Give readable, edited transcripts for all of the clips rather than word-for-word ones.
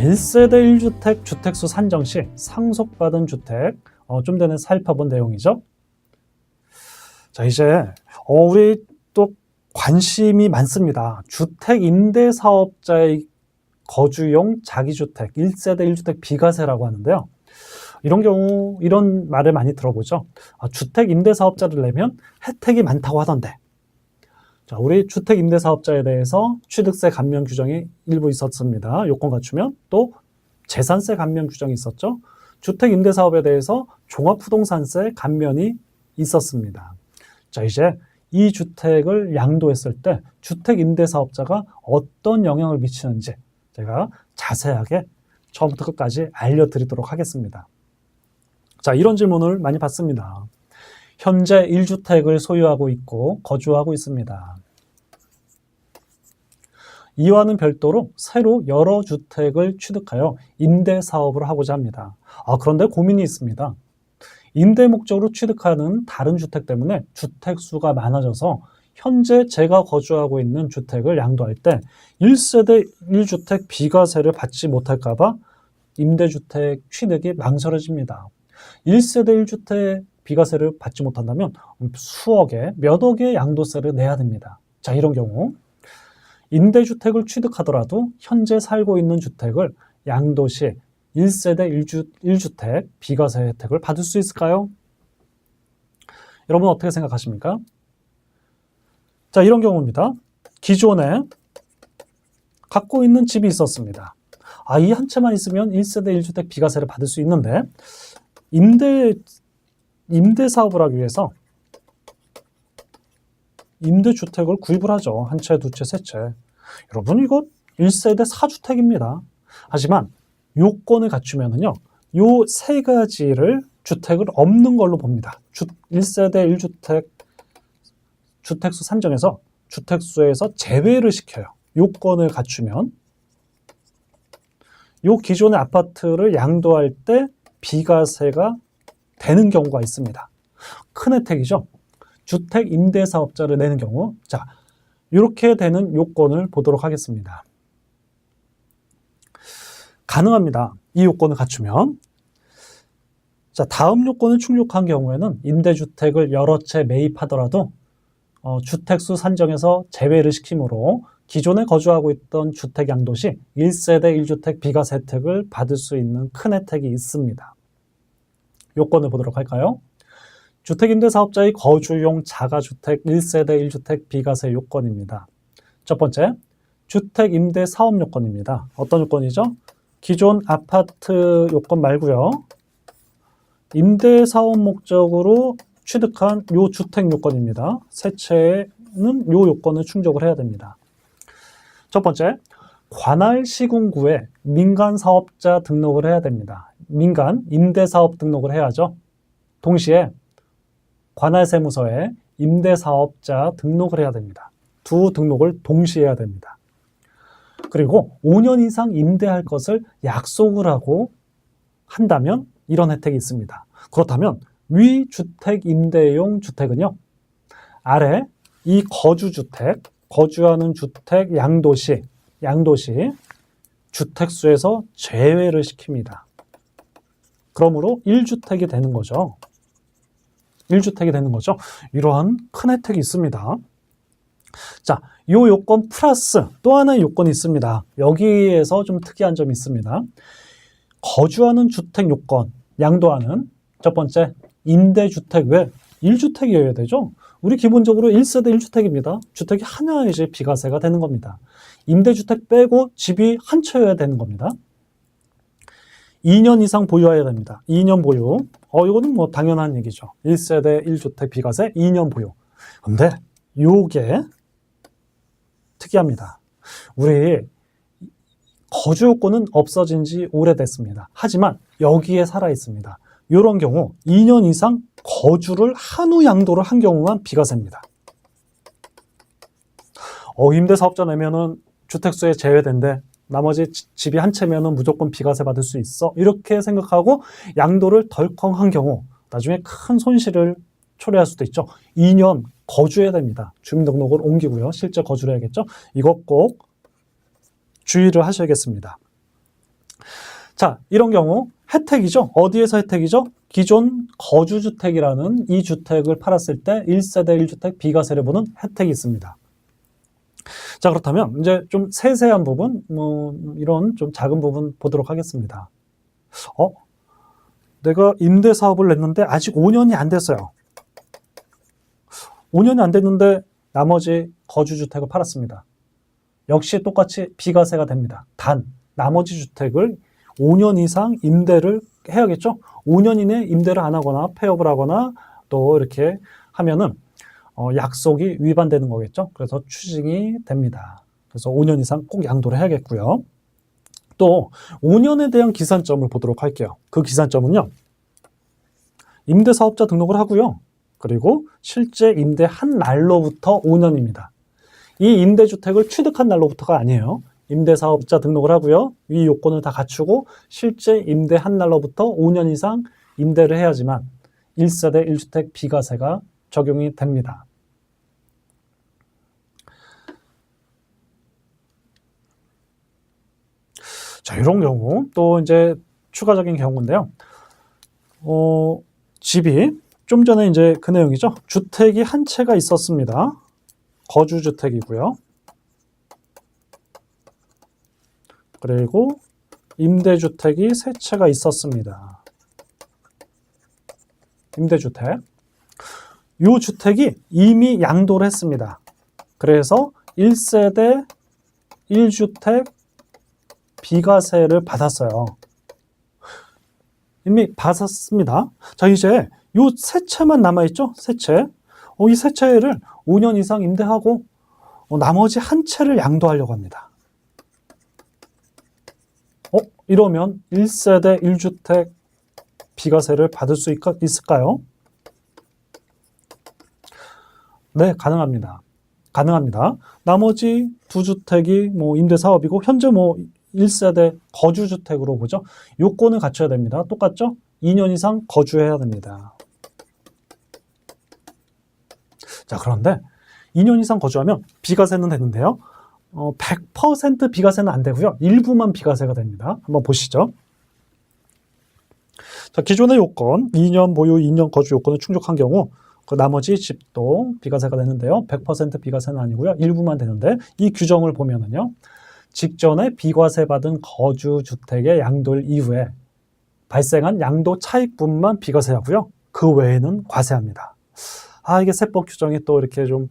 1세대 1주택 주택수 산정 시 상속받은 주택 좀 전에 살펴본 내용이죠. 자, 이제 우리 또 관심이 많습니다. 주택 임대 사업자의 거주용 자기주택 1세대 1주택 비과세라고 하는데요. 이런 경우 이런 말을 많이 들어보죠. 주택 임대 사업자를 내면 혜택이 많다고 하던데. 자, 우리 주택 임대 사업자에 대해서 취득세 감면 규정이 일부 있었습니다. 요건 갖추면 또 재산세 감면 규정이 있었죠. 주택 임대 사업에 대해서 종합부동산세 감면이 있었습니다. 자, 이제 이 주택을 양도했을 때 주택 임대 사업자가 어떤 영향을 미치는지 제가 자세하게 처음부터 끝까지 알려드리도록 하겠습니다. 자, 이런 질문을 많이 받습니다. 현재 1주택을 소유하고 있고 거주하고 있습니다. 이와는 별도로 새로 여러 주택을 취득하여 임대 사업을 하고자 합니다. 그런데 고민이 있습니다. 임대 목적으로 취득하는 다른 주택 때문에 주택 수가 많아져서 현재 제가 거주하고 있는 주택을 양도할 때 1세대 1주택 비과세를 받지 못할까 봐 임대주택 취득이 망설여집니다. 1세대 1주택 비과세를 받지 못한다면 수억에 몇 억의 양도세를 내야 됩니다. 자, 이런 경우 임대주택을 취득하더라도 현재 살고 있는 주택을 양도 시 1세대 1주택 비과세 혜택을 받을 수 있을까요? 여러분 어떻게 생각하십니까? 자, 이런 경우입니다. 기존에 갖고 있는 집이 있었습니다. 이 한 채만 있으면 1세대 1주택 비과세를 받을 수 있는데 임대 사업을 하기 위해서 임대주택을 구입을 하죠. 한 채, 두 채, 세 채. 여러분 이거 1세대 4주택입니다. 하지만 요건을 갖추면은요, 요 세 가지를 주택을 없는 걸로 봅니다. 1세대 1주택 주택수 산정에서 주택수에서 제외를 시켜요. 요건을 갖추면 요 기존의 아파트를 양도할 때 비과세가 되는 경우가 있습니다. 큰 혜택이죠. 주택 임대 사업자를 내는 경우, 자, 이렇게 되는 요건을 보도록 하겠습니다. 가능합니다. 이 요건을 갖추면. 자, 다음 요건을 충족한 경우에는 임대주택을 여러 채 매입하더라도 주택수 산정에서 제외를 시키므로 기존에 거주하고 있던 주택 양도 시 1세대 1주택 비과세 혜택을 받을 수 있는 큰 혜택이 있습니다. 요건을 보도록 할까요? 주택임대사업자의 거주용 자가주택 1세대 1주택 비과세 요건입니다. 첫 번째, 주택임대사업 요건입니다. 어떤 요건이죠? 기존 아파트 요건 말고요. 임대사업 목적으로 취득한 요 주택 요건입니다. 세 채는 요 요건을 충족을 해야 됩니다. 첫 번째, 관할 시군구에 민간사업자 등록을 해야 됩니다. 민간 임대사업 등록을 해야죠. 동시에 관할세무서에 임대사업자 등록을 해야 됩니다. 두 등록을 동시에 해야 됩니다. 그리고 5년 이상 임대할 것을 약속을 하고 한다면 이런 혜택이 있습니다. 그렇다면 위 주택 임대용 주택은요, 아래 이 거주주택, 거주하는 주택 양도시 주택수에서 제외를 시킵니다. 그러므로 1주택이 되는 거죠. 1주택이 되는 거죠. 이러한 큰 혜택이 있습니다. 자, 이 요건 플러스 또 하나의 요건이 있습니다. 여기에서 좀 특이한 점이 있습니다. 거주하는 주택 요건, 양도하는 첫 번째, 임대주택 외 1주택이어야 되죠. 우리 기본적으로 1세대 1주택입니다. 주택이 하나이지 비과세가 되는 겁니다. 임대주택 빼고 집이 한 채여야 되는 겁니다. 2년 이상 보유해야 됩니다. 2년 보유. 이거는 뭐 당연한 얘기죠. 1세대 1주택 비과세 2년 보유. 근데 요게 특이합니다. 우리 거주 요건은 없어진 지 오래됐습니다. 하지만 여기에 살아 있습니다. 이런 경우 2년 이상 거주를 한우 양도를 한 경우만 비과세입니다. 임대사업자 내면은 주택수에 제외된대. 나머지 집이 한 채면은 무조건 비과세 받을 수 있어. 이렇게 생각하고 양도를 덜컹 한 경우 나중에 큰 손실을 초래할 수도 있죠. 2년 거주해야 됩니다. 주민등록을 옮기고요. 실제 거주를 해야겠죠. 이것 꼭 주의를 하셔야겠습니다. 자, 이런 경우 혜택이죠. 어디에서 혜택이죠? 기존 거주주택이라는 이 주택을 팔았을 때 1세대 1주택 비과세를 보는 혜택이 있습니다. 자, 그렇다면 이제 좀 세세한 부분, 이런 좀 작은 부분 보도록 하겠습니다. 내가 임대사업을 냈는데 아직 5년이 안 됐어요. 5년이 안 됐는데 나머지 거주주택을 팔았습니다. 역시 똑같이 비과세가 됩니다. 단, 나머지 주택을 5년 이상 임대를 해야겠죠? 5년 이내 임대를 안 하거나 폐업을 하거나 또 이렇게 하면은 약속이 위반되는 거겠죠? 그래서 추징이 됩니다. 그래서 5년 이상 꼭 양도를 해야겠고요. 또 5년에 대한 기산점을 보도록 할게요. 그 기산점은요. 임대사업자 등록을 하고요. 그리고 실제 임대한 날로부터 5년입니다. 이 임대주택을 취득한 날로부터가 아니에요. 임대사업자 등록을 하고요. 이 요건을 다 갖추고 실제 임대한 날로부터 5년 이상 임대를 해야지만 1세대 1주택 비과세가 적용이 됩니다. 자, 이런 경우 또 이제 추가적인 경우인데요. 집이 좀 전에 이제 그 내용이죠. 주택이 한 채가 있었습니다. 거주주택이고요. 그리고 임대주택이 세 채가 있었습니다. 임대주택. 이 주택이 이미 양도를 했습니다. 그래서 1세대 1주택 비과세를 받았어요. 이미 받았습니다. 자, 이제 이 세 채만 남아있죠? 세 채. 이 세 채를 5년 이상 임대하고 나머지 한 채를 양도하려고 합니다. 이러면 1세대 1주택 비과세를 받을 수 있을까요? 네, 가능합니다. 가능합니다. 나머지 두 주택이 임대사업이고 현재 1세대 거주주택으로 보죠. 요건을 갖춰야 됩니다. 똑같죠? 2년 이상 거주해야 됩니다. 자, 그런데 2년 이상 거주하면 비과세는 되는데요. 100% 비과세는 안 되고요. 일부만 비과세가 됩니다. 한번 보시죠. 자, 기존의 요건, 2년 보유, 2년 거주 요건을 충족한 경우 그 나머지 집도 비과세가 되는데요. 100% 비과세는 아니고요. 일부만 되는데 이 규정을 보면은요. 직전에 비과세 받은 거주주택의 양도 이후에 발생한 양도 차익분만 비과세하고요. 그 외에는 과세합니다. 이게 세법 규정이 또 이렇게 좀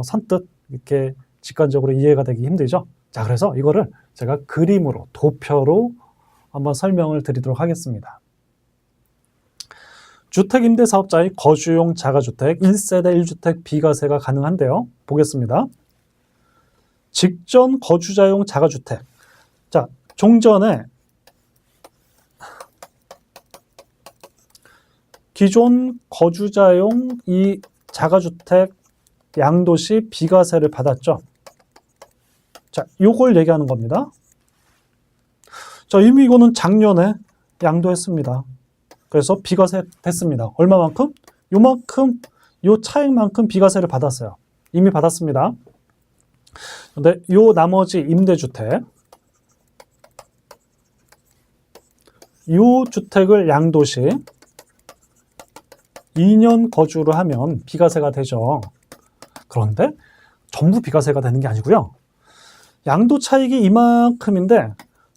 선뜻 이렇게 직관적으로 이해가 되기 힘들죠. 자, 그래서 이거를 제가 그림으로, 도표로 한번 설명을 드리도록 하겠습니다. 주택임대사업자의 거주용 자가주택 1세대 1주택 비과세가 가능한데요. 보겠습니다. 직전 거주자용 자가주택. 자, 종전에 기존 거주자용 이 자가주택 양도시 비과세를 받았죠. 자, 요걸 얘기하는 겁니다. 자, 이미 이거는 작년에 양도했습니다. 그래서 비과세 됐습니다. 얼마만큼? 요만큼, 요 차액만큼 비과세를 받았어요. 이미 받았습니다. 근데 요 나머지 임대주택, 요 주택을 양도시 2년 거주를 하면 비과세가 되죠. 그런데 전부 비과세가 되는 게 아니고요. 양도 차익이 이만큼인데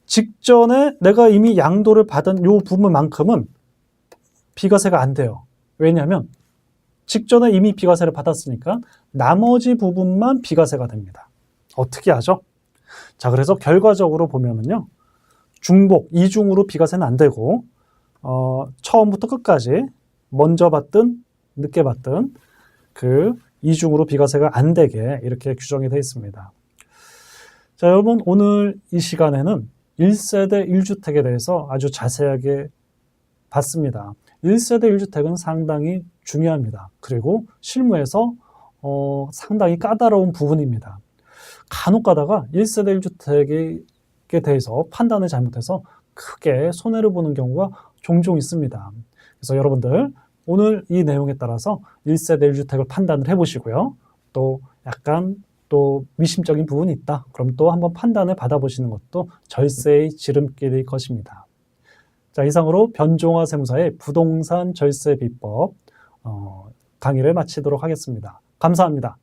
직전에 내가 이미 양도를 받은 요 부분만큼은 비과세가 안 돼요. 왜냐하면 직전에 이미 비과세를 받았으니까 나머지 부분만 비과세가 됩니다. 어떻게 하죠? 자, 그래서 결과적으로 보면은요. 중복, 이중으로 비과세는 안 되고 처음부터 끝까지 먼저 받든 늦게 받든 그 이중으로 비과세가 안 되게 이렇게 규정이 되어 있습니다. 자, 여러분 오늘 이 시간에는 1세대 1주택에 대해서 아주 자세하게 봤습니다. 1세대 1주택은 상당히 중요합니다. 그리고 실무에서 상당히 까다로운 부분입니다. 간혹 가다가 1세대 1주택에 대해서 판단을 잘못해서 크게 손해를 보는 경우가 종종 있습니다. 그래서 여러분들 오늘 이 내용에 따라서 1세대 1주택을 판단을 해보시고요. 또 약간 또 미심적인 부분이 있다. 그럼 또 한번 판단을 받아보시는 것도 절세의 지름길일 것입니다. 자, 이상으로 변종화 세무사의 부동산 절세 비법 강의를 마치도록 하겠습니다. 감사합니다.